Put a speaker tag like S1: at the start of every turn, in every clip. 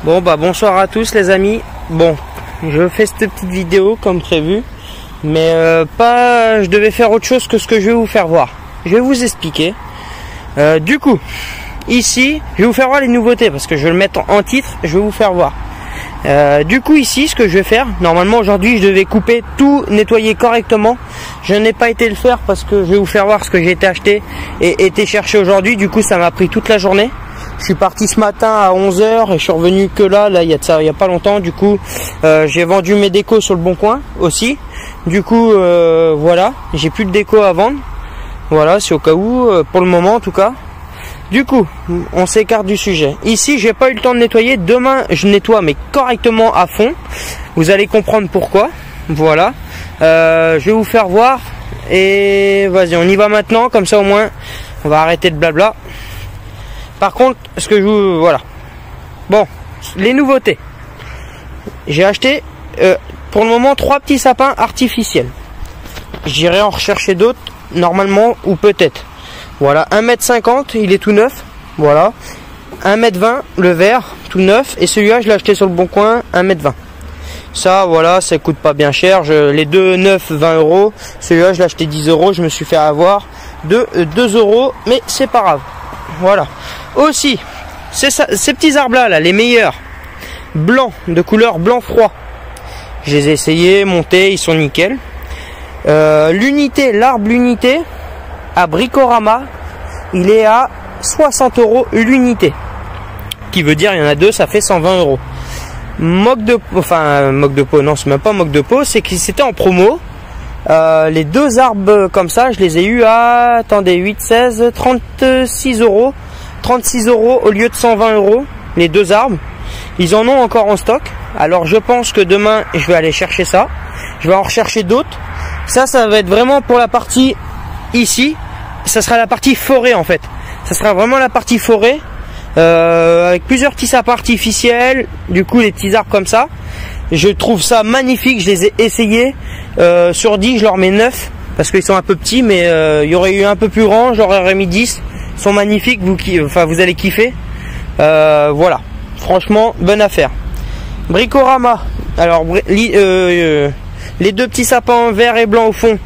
S1: Bon bah bonsoir à tous les amis. Bon, je fais cette petite vidéo comme prévu, mais je devais faire autre chose que ce que je vais vous faire voir. Je vais vous expliquer. Du coup, ici, je vais vous faire voir les nouveautés parce que je vais le mettre en titre. Je vais vous faire voir. Du coup ici, ce que je vais faire, normalement aujourd'hui, je devais couper tout, nettoyer correctement. Je n'ai pas été le faire parce que je vais vous faire voir ce que j'ai été acheter et été chercher aujourd'hui. Du coup, ça m'a pris toute la journée. Je suis parti ce matin à 11 h et je suis revenu que là il y a de ça, il y a pas longtemps. Du coup, j'ai vendu mes décos sur le Bon Coin aussi. Du coup, voilà, j'ai plus de déco à vendre. Voilà, c'est au cas où, pour le moment en tout cas. Du coup, on s'écarte du sujet. Ici, j'ai pas eu le temps de nettoyer. Demain, je nettoie, mais correctement à fond. Vous allez comprendre pourquoi. Voilà. Je vais vous faire voir. Et vas-y, on y va maintenant. Comme ça, au moins, on va arrêter de blabla. Par contre, ce que je vous... Voilà. Bon, les nouveautés. J'ai acheté, pour le moment, 3 petits sapins artificiels. J'irai en rechercher d'autres, normalement, ou peut-être. Voilà, 1,50 m, il est tout neuf. Voilà. 1,20 m, le vert, tout neuf. Et celui-là, je l'ai acheté sur le Bon Coin, 1,20 m. Ça, voilà, ça coûte pas bien cher. Les deux neufs, 20 €. Celui-là, je l'ai acheté 10 €. Je me suis fait avoir de 2 €. Mais c'est pas grave. Voilà. Aussi, ces petits arbres-là, là, les meilleurs. Blancs, de couleur blanc froid. Je les ai essayés, montés, ils sont nickel. L'unité, l'arbre l'unité. À Bricorama, il est à 60 € l'unité. Qui veut dire, il y en a deux, ça fait 120 €. Moque de peau, non, c'est même pas moque de peau, c'est que c'était en promo. Les deux arbres comme ça, je les ai eu à, attendez, 8, 16, 36 €. 36 € au lieu de 120 €, les deux arbres. Ils en ont encore en stock. Alors je pense que demain, je vais aller chercher ça. Je vais en rechercher d'autres. Ça va être vraiment pour la partie ici. Ça sera la partie forêt en fait. Ça sera vraiment la partie forêt avec plusieurs petits sapins artificiels. Du coup les petits arbres comme ça. Je trouve ça magnifique. Je les ai essayés. Sur 10 je leur mets 9 parce qu'ils sont un peu petits. Mais il y aurait eu un peu plus grand. J'aurais mis 10. Ils sont magnifiques. Vous allez kiffer. Voilà. Franchement bonne affaire. Bricorama. Alors les deux petits sapins vert et blanc au fond.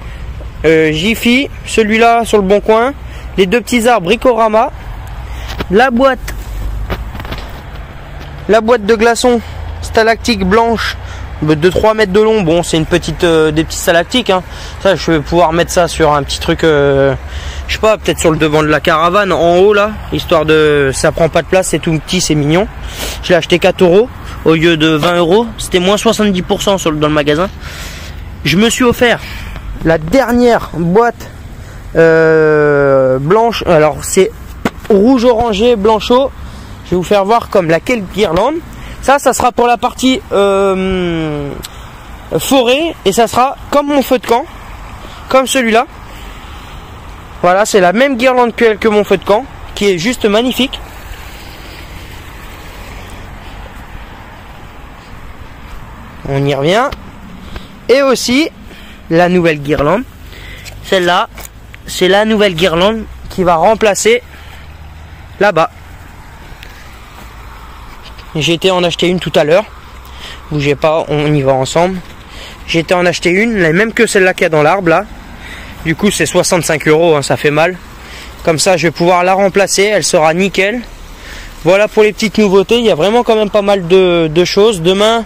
S1: Jiffy, celui-là sur le Bon Coin, les deux petits arbres Bricorama, la boîte de glaçons stalactiques blanches de 3 mètres de long. Bon, c'est une petite des petits stalactiques hein. Ça, je vais pouvoir mettre ça sur un petit truc, je sais pas, peut-être sur le devant de la caravane en haut là, histoire de, ça prend pas de place, c'est tout petit, c'est mignon. Je l'ai acheté 4 € au lieu de 20 €. C'était moins 70% dans le magasin. Je me suis offert la dernière boîte blanche. Alors c'est rouge orangé blanchot. Je vais vous faire voir comme laquelle guirlande. Ça sera pour la partie forêt. Et ça sera comme mon feu de camp. Comme celui-là. Voilà, c'est la même guirlande que mon feu de camp. Qui est juste magnifique. On y revient. Et aussi la nouvelle guirlande. Celle-là, c'est la nouvelle guirlande qui va remplacer là-bas. J'ai été en acheter une tout à l'heure. Bougez pas, on y va ensemble. J'ai été en acheter une, la même que celle-là qu'il y a dans l'arbre là. Du coup, c'est 65 €, hein, ça fait mal. Comme ça, je vais pouvoir la remplacer, elle sera nickel. Voilà pour les petites nouveautés. Il y a vraiment quand même pas mal de choses. Demain,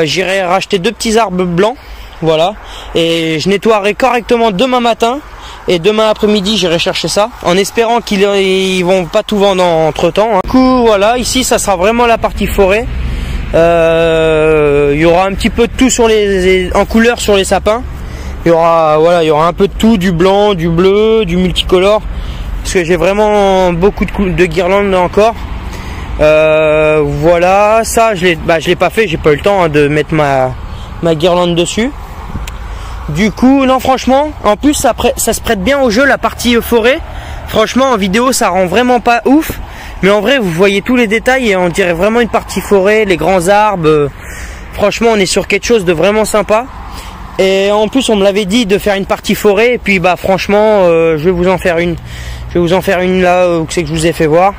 S1: j'irai racheter 2 petits arbres blancs. Voilà, et je nettoierai correctement demain matin. Et demain après-midi, j'irai chercher ça, en espérant qu'ils vont pas tout vendre entre temps hein. Du coup, voilà, ici, ça sera vraiment la partie forêt. Il y aura un petit peu de tout en couleur sur les sapins. Il y aura, voilà, il y aura un peu de tout, du blanc, du bleu, du multicolore. Parce que j'ai vraiment beaucoup de guirlandes encore. Voilà, ça, je l'ai pas fait, j'ai pas eu le temps hein, de mettre ma guirlande dessus. Du coup, non, franchement, en plus ça se prête bien au jeu, la partie forêt. Franchement, en vidéo ça rend vraiment pas ouf, mais en vrai vous voyez tous les détails et on dirait vraiment une partie forêt, les grands arbres. Franchement, on est sur quelque chose de vraiment sympa. Et en plus on me l'avait dit de faire une partie forêt, et puis bah franchement je vais vous en faire une là où c'est que je vous ai fait voir.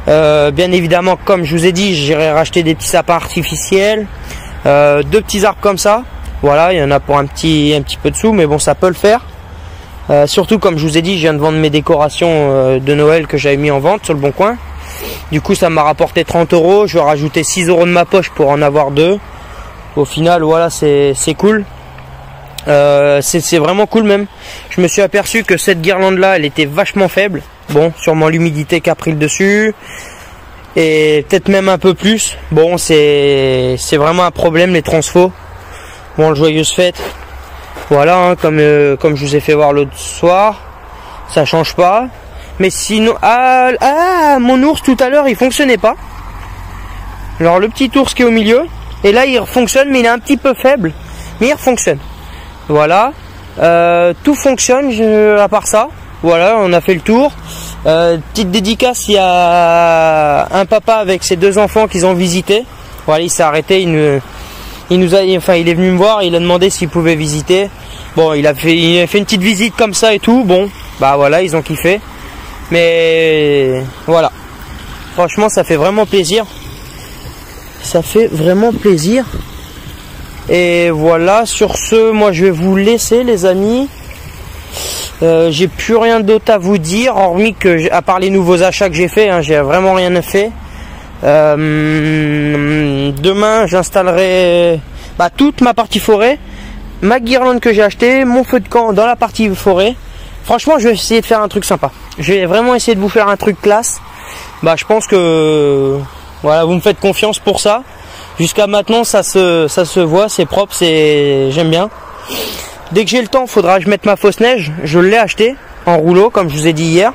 S1: Bien évidemment, comme je vous ai dit, j'irai racheter des petits sapins artificiels, 2 petits arbres comme ça. Voilà, il y en a pour un petit peu de sous, mais bon, ça peut le faire. Surtout, comme je vous ai dit, je viens de vendre mes décorations de Noël que j'avais mis en vente sur le Bon Coin. Du coup, ça m'a rapporté 30 €. Je vais rajouter 6 € de ma poche pour en avoir 2. Au final, voilà, c'est cool. C'est vraiment cool même. Je me suis aperçu que cette guirlande là, elle était vachement faible. Bon, sûrement l'humidité qui a pris le dessus. Et peut-être même un peu plus. Bon, c'est vraiment un problème, les transfos. Bon, joyeuse fête. Voilà, hein, comme je vous ai fait voir l'autre soir. Ça change pas. Mais sinon... mon ours tout à l'heure, il fonctionnait pas. Alors le petit ours qui est au milieu. Et là, il fonctionne, mais il est un petit peu faible. Mais il fonctionne. Voilà. Tout fonctionne, à part ça. Voilà, on a fait le tour. Petite dédicace, il y a un papa avec ses 2 enfants qu'ils ont visité. Voilà, il s'est arrêté, il est venu me voir, il a demandé s'il pouvait visiter. Bon, il a fait une petite visite comme ça et tout. Bon, bah voilà, ils ont kiffé. Mais voilà. Franchement, ça fait vraiment plaisir. Ça fait vraiment plaisir. Et voilà, sur ce, moi je vais vous laisser les amis. J'ai plus rien d'autre à vous dire, hormis que, à part les nouveaux achats que j'ai fait, hein, j'ai vraiment rien fait. Demain j'installerai toute ma partie forêt, ma guirlande que j'ai acheté, mon feu de camp dans la partie forêt. Franchement, je vais essayer de faire un truc sympa. Je vais vraiment essayer de vous faire un truc classe. Je pense que voilà, vous me faites confiance pour ça. Jusqu'à maintenant, ça se voit, c'est propre, j'aime bien. Dès que j'ai le temps, il faudra que je mette ma fausse neige. Je l'ai acheté en rouleau, comme je vous ai dit hier.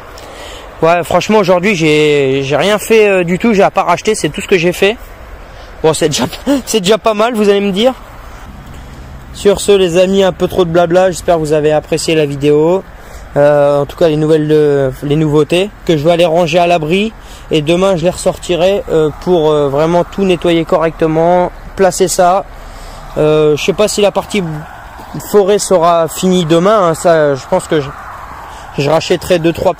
S1: Ouais, franchement, aujourd'hui, j'ai rien fait du tout. J'ai à part acheter, c'est tout ce que j'ai fait. Bon, c'est déjà pas mal, vous allez me dire. Sur ce, les amis, un peu trop de blabla. J'espère que vous avez apprécié la vidéo. En tout cas, les nouveautés que je vais aller ranger à l'abri. Et demain, je les ressortirai pour vraiment tout nettoyer correctement, placer ça. Je sais pas si la partie forêt sera finie demain. Hein, ça, je pense que je rachèterai 2-3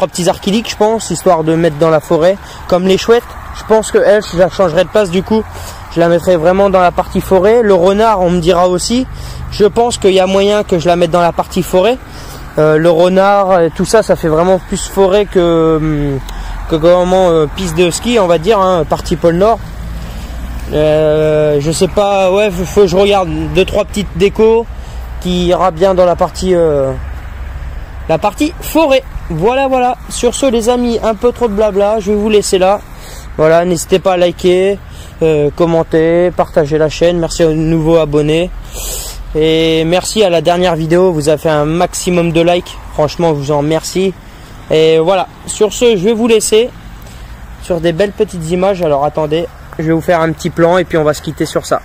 S1: petits archiliques, je pense, histoire de mettre dans la forêt. Comme les chouettes, je pense que elle, je la changerai de place du coup. Je la mettrai vraiment dans la partie forêt. Le renard, on me dira aussi. Je pense qu'il y a moyen que je la mette dans la partie forêt. Le renard, tout ça, ça fait vraiment plus forêt que piste de ski, on va dire, hein, partie pôle Nord. Je sais pas, ouais, faut que je regarde 2-3 petites décos qui ira bien dans la partie forêt. Voilà. Sur ce, les amis, un peu trop de blabla, je vais vous laisser là. Voilà, n'hésitez pas à liker, commenter, partager la chaîne. Merci aux nouveaux abonnés. Et merci à la dernière vidéo, vous avez fait un maximum de likes. Franchement, je vous en remercie. Et voilà, sur ce, je vais vous laisser sur des belles petites images. Alors attendez, je vais vous faire un petit plan et puis on va se quitter sur ça.